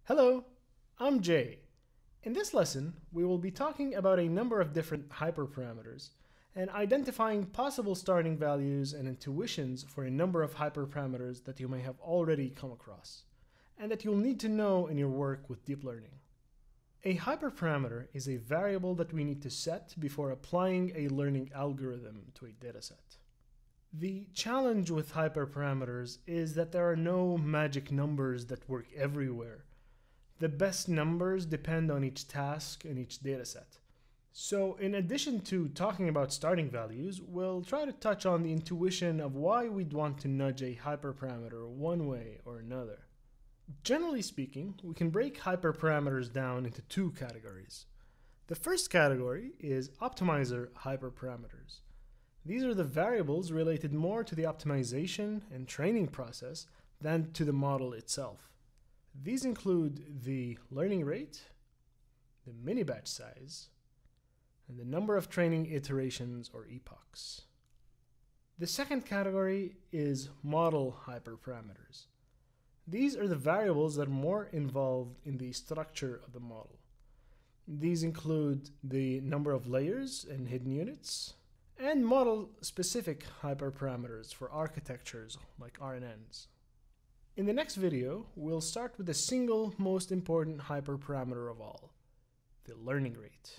Hello, I'm Jay. In this lesson, we will be talking about a number of different hyperparameters and identifying possible starting values and intuitions for a number of hyperparameters that you may have already come across and that you'll need to know in your work with deep learning. A hyperparameter is a variable that we need to set before applying a learning algorithm to a dataset. The challenge with hyperparameters is that there are no magic numbers that work everywhere. The best numbers depend on each task in each dataset. So in addition to talking about starting values, we'll try to touch on the intuition of why we'd want to nudge a hyperparameter one way or another. Generally speaking, we can break hyperparameters down into two categories. The first category is optimizer hyperparameters. These are the variables related more to the optimization and training process than to the model itself. These include the learning rate, the mini-batch size, and the number of training iterations or epochs. The second category is model hyperparameters. These are the variables that are more involved in the structure of the model. These include the number of layers and hidden units, and model-specific hyperparameters for architectures like RNNs. In the next video, we'll start with the single most important hyperparameter of all, the learning rate.